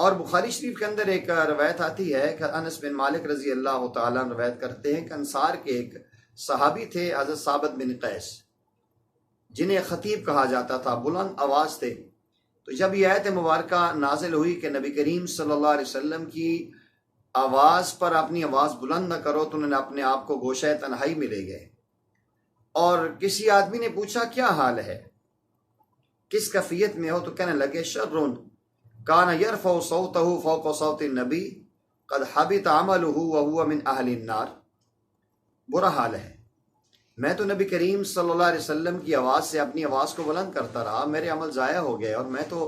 اور بخاری شریف کے اندر ایک روایت آتی ہے کہ انس بن مالک رضی اللہ تعالیٰ عنہ روایت کرتے ہیں کہ انصار کے ایک صحابی تھے حضرت ثابت بن قیس، جنہیں خطیب کہا جاتا تھا، بلند آواز تھے۔ تو جب یہ آیت مبارکہ نازل ہوئی کہ نبی کریم صلی اللہ علیہ وسلم کی آواز پر اپنی آواز بلند نہ کرو، تو انہوں نے اپنے آپ کو گوشہ تنہائی میں لے گئے، اور کسی آدمی نے پوچھا کیا حال ہے، کس کیفیت میں ہو؟ تو کہنے لگے شرٌ کان یرفع صوتہ فوق صوت النبی قد حبط عملہ وہو من اہل النار، برا حال ہے، میں تو نبی کریم صلی اللہ علیہ وسلم کی آواز سے اپنی آواز کو بلند کرتا رہا، میرے عمل ضائع ہو گئے اور میں تو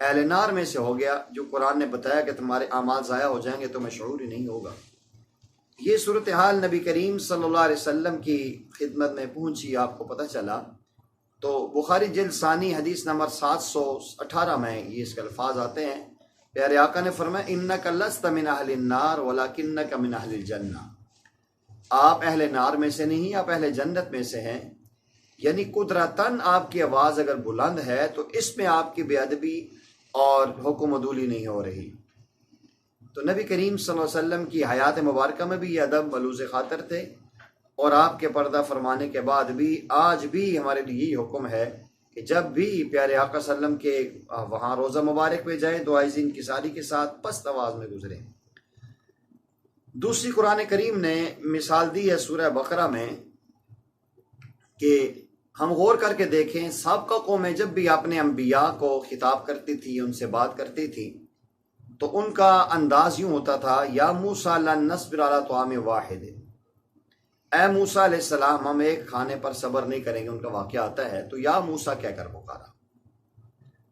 اہل نار میں سے ہو گیا۔ جو قرآن نے بتایا کہ تمہارے اعمال ضائع ہو جائیں گے تو میں شعور ہی نہیں ہوگا۔ یہ صورتحال نبی کریم صلی اللہ علیہ وسلم کی خدمت میں پہنچی، آپ کو پتہ چلا تو بخاری جلد ثانی حدیث نمبر 718 میں یہ اس کے الفاظ آتے ہیں، پیارے آقا نے فرمایا انک لست من اہل النار ولکنک من اہل الجنہ، آپ اہل نار میں سے نہیں، آپ اہل جنت میں سے ہیں، یعنی قدرتاً آپ کی آواز اگر بلند ہے تو اس میں آپ کی بے ادبی اور حکم عدولی نہیں ہو رہی۔ تو نبی کریم صلی اللہ علیہ وسلم کی حیات مبارکہ میں بھی یہ ادب ملوز خاطر تھے، اور آپ کے پردہ فرمانے کے بعد بھی آج بھی ہمارے لیے یہی حکم ہے کہ جب بھی پیارے آقا صلی اللہ علیہ وسلم کے وہاں روزہ مبارک پہ جائیں دعائے زین کی ساری کے ساتھ پست آواز میں گزریں۔ دوسری قرآن کریم نے مثال دی ہے سورہ بقرہ میں کہ ہم غور کر کے دیکھیں، سابقہ قومیں جب بھی اپنے انبیاء کو خطاب کرتی تھی، ان سے بات کرتی تھی، تو ان کا انداز یوں ہوتا تھا یا موسیٰ لن نصبر علی طعام واحد، اے موسیٰ علیہ السلام ہم ایک کھانے پر صبر نہیں کریں گے، ان کا واقعہ آتا ہے تو یا موسیٰ کہہ کر پکارا۔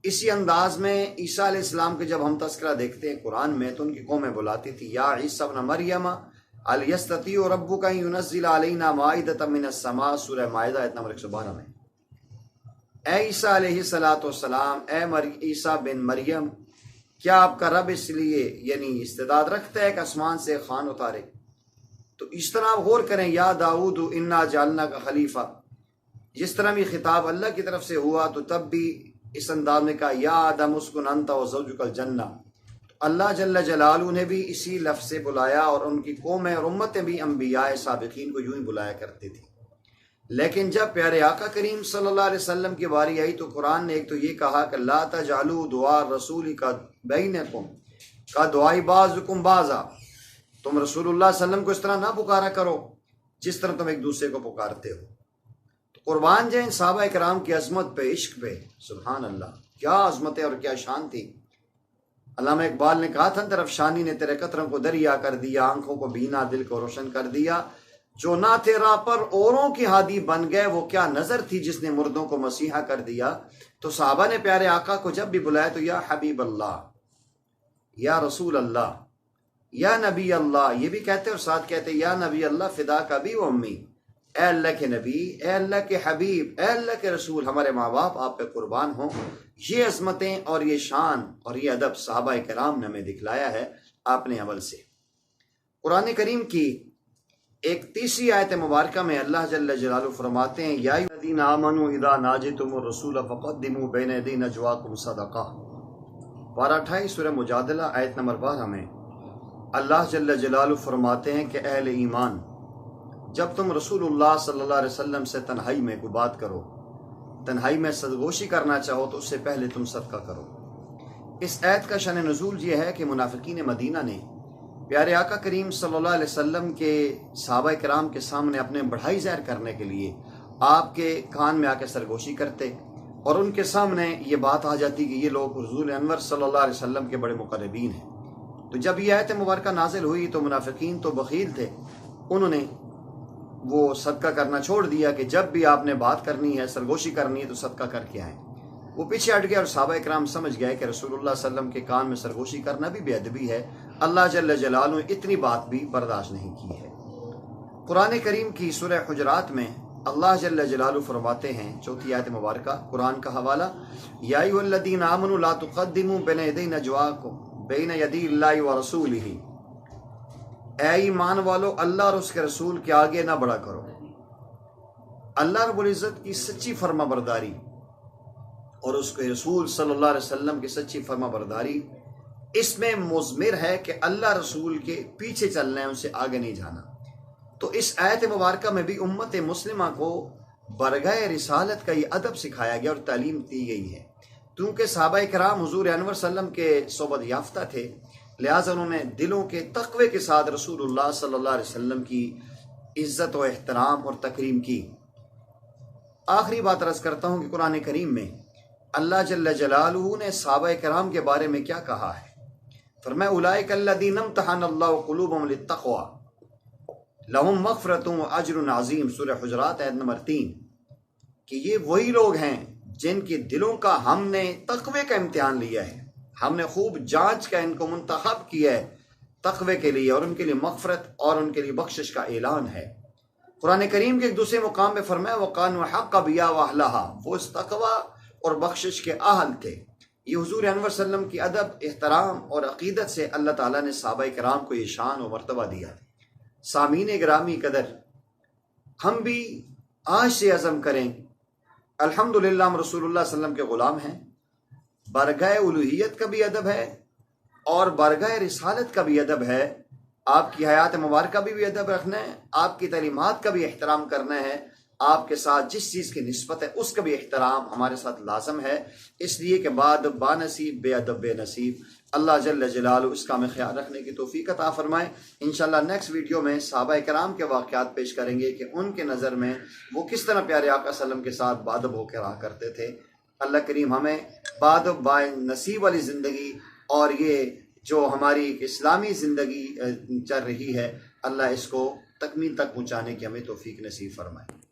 اسی انداز میں عیسیٰ علیہ السلام کے جب ہم تذکرہ دیکھتے ہیں قرآن میں تو ان کی قومیں بلاتی تھی یا عیسیٰ ابن مریم هل یستطیع ربک ان ینزل علینا مائدۃ من السماء، سورہ مائدہ آیت نمبر 112 میں، اے عیسیٰ علیہ السلام، اے عیسیٰ بن مریم، کیا آپ کا رب اس لیے یعنی استعداد رکھتا ہے کہ آسمان سے خوان اتارے؟ تو اس طرح آپ غور کریں یا داؤد انا جعلنا کا خلیفہ، جس طرح بھی خطاب اللہ کی طرف سے ہوا تو تب بھی اس انداز میں کہا یا آدم اسکن انت وزوجک الجنہ، اللہ جل جلالہ نے بھی اسی لفظ سے بلایا، اور ان کی قومیں اور امتیں بھی انبیاء سابقین کو یوں ہی بلایا کرتی تھی۔ لیکن جب پیارے آقا کریم صلی اللہ علیہ وسلم کی باری آئی تو قرآن نے ایک تو یہ کہا کہ لا تجعلوا دعاء الرسول کا بینکم کا دعائی بعضکم بعضا، تم رسول اللہ صلی اللہ علیہ وسلم کو اس طرح نہ پکارا کرو جس طرح تم ایک دوسرے کو پکارتے ہو۔ تو قربان جائیں صحابہ کرام کی عظمت پہ، عشق پہ، سبحان اللہ، کیا عظمتیں اور کیا شان تھی۔ علامہ اقبال نے کہا تھا طرف شانی نے تیرے قطروں کو دریا کر دیا، آنکھوں کو بینا دل کو روشن کر دیا، جو نہ تیرا پر اوروں کی ہادی بن گئے، وہ کیا نظر تھی جس نے مردوں کو مسیحا کر دیا۔ تو صحابہ نے پیارے آقا کو جب بھی بلایا تو یا حبیب اللہ، یا رسول اللہ، یا نبی اللہ، یہ بھی کہتے اور ساتھ کہتے یا نبی اللہ فدا کا بھی و امی، اے اللہ کے نبی، اے اللہ کے حبیب، اے اللہ کے رسول، ہمارے ماں باپ آپ پہ قربان ہوں۔ یہ عظمتیں اور یہ شان اور یہ ادب صحابہ کرام نے ہمیں دکھلایا ہے اپنے عمل سے۔ قرآن کریم کی ایک تیسری آیت مبارکہ میں اللہ جل جلالہ فرماتے ہیں یا ایھا الذین آمنوا اذا ناجیتم الرسول فقدموا بین یدی نجواکم صدقہ، پارہ 28 سورہ مجادلہ آیت نمبر 12 میں اللہ جل جلالہ فرماتے ہیں کہ اہل ایمان جب تم رسول اللہ صلی اللہ علیہ وسلم سے تنہائی میں کوئی بات کرو، تنہائی میں صدگوشی کرنا چاہو تو اس سے پہلے تم صدقہ کرو۔ اس آیت کا شان نزول یہ ہے کہ منافقین مدینہ نے پیارے آقا کریم صلی اللہ علیہ وسلم کے صحابہ کرام کے سامنے اپنے بڑھائی ظاہر کرنے کے لیے آپ کے کان میں آ کے سرگوشی کرتے، اور ان کے سامنے یہ بات آ جاتی کہ یہ لوگ رسول انور صلی اللہ علیہ وسلم کے بڑے مقربین ہیں۔ تو جب یہ آیت مبارکہ نازل ہوئی تو منافقین تو بخیل تھے، انہوں نے وہ صدقہ کرنا چھوڑ دیا کہ جب بھی آپ نے بات کرنی ہے، سرگوشی کرنی ہے تو صدقہ کر کے آئیں۔ وہ پیچھے ہٹ گئے اور صحابہ کرام سمجھ گئے کہ رسول اللہ صلی اللہ علیہ وسلم کے کان میں سرگوشی کرنا بھی بے ادبی ہے، اللہ جل جلالہ نے اتنی بات بھی برداشت نہیں کی ہے۔ قرآن کریم کی سورہ حجرات میں اللہ جل جلالہ فرماتے ہیں، چوتھی آیت مبارکہ، قرآن کا حوالہ، یا ایھا الذین آمنوا لا تقدموا بین یدی نجواکم بین یدی اللہ ورسولہ، اے ایمان والو اللہ اور اس کے رسول کے آگے نہ بڑھا کرو۔ اللہ رب العزت کی سچی فرما برداری اور اس کے رسول صلی اللہ علیہ وسلم کی سچی فرما برداری اس میں مضمر ہے کہ اللہ رسول کے پیچھے چلنا ہے، ان سے آگے نہیں جانا۔ تو اس آیت مبارکہ میں بھی امت مسلمہ کو برگاہ رسالت کا یہ ادب سکھایا گیا اور تعلیم دی گئی ہے۔ کیونکہ صحابہ کرام حضور انور صلی اللہ علیہ وسلم کے صحبت یافتہ تھے، لہٰذا انہوں نے دلوں کے تقوی کے ساتھ رسول اللہ صلی اللہ علیہ وسلم کی عزت و احترام اور تکریم کی۔ آخری بات عرض کرتا ہوں کہ قرآن کریم میں اللہ جل جلالہ نے صحابہ کرام کے بارے میں کیا کہا ہے؟ فرمایا اولئک الذین امتحن اللہ قلوبهم للتقوی لہم مغفرۃ واجر عظیم، سورہ حجرات آیت نمبر 3، کہ یہ وہی لوگ ہیں جن کے دلوں کا ہم نے تقوی کا امتحان لیا ہے، ہم نے خوب جانچ کا ان کو منتخب کیا ہے تقوی کے لیے، اور ان کے لیے مغفرت اور ان کے لیے بخشش کا اعلان ہے۔ قرآن کریم کے ایک دوسرے مقام میں فرمایا وَقَانُوا حَقَّ بِهَا وَأَهْلَهَا، وہ اس تقوی اور بخشش کے اہل تھے۔ یہ حضور انور صلی اللہ علیہ وسلم کی ادب، احترام اور عقیدت سے اللہ تعالیٰ نے صحابہ کرام کو یہ شان و مرتبہ دیا۔ سامعین گرامی قدر، ہم بھی آج سے عزم کریں، الحمدللہ ہم رسول اللہ صلی اللہ علیہ وسلم کے غلام ہیں، بارگاہ الوہیت کا بھی ادب ہے اور بارگاہ رسالت کا بھی ادب ہے۔ آپ کی حیات مبارکہ بھی ادب رکھنا ہے، آپ کی تعلیمات کا بھی احترام کرنا ہے، آپ کے ساتھ جس چیز کی نسبت ہے اس کا بھی احترام ہمارے ساتھ لازم ہے، اس لیے کہ بعد با نصیب بے ادب بے نصیب۔ اللہ جل جلالہ اس کا ہمیں خیال رکھنے کی توفیق عطا فرمائے۔ انشاءاللہ نیکسٹ ویڈیو میں صحابہ کرام کے واقعات پیش کریں گے کہ ان کے نظر میں وہ کس طرح پیارے آقا صلی اللہ علیہ وسلم کے ساتھ بادب ہو کے رہا کرتے تھے۔ اللہ کریم ہمیں بادب با نصیب والی زندگی اور یہ جو ہماری اسلامی زندگی چل رہی ہے، اللہ اس کو تکمیل تک پہنچانے کی ہمیں توفیق نصیب فرمائے۔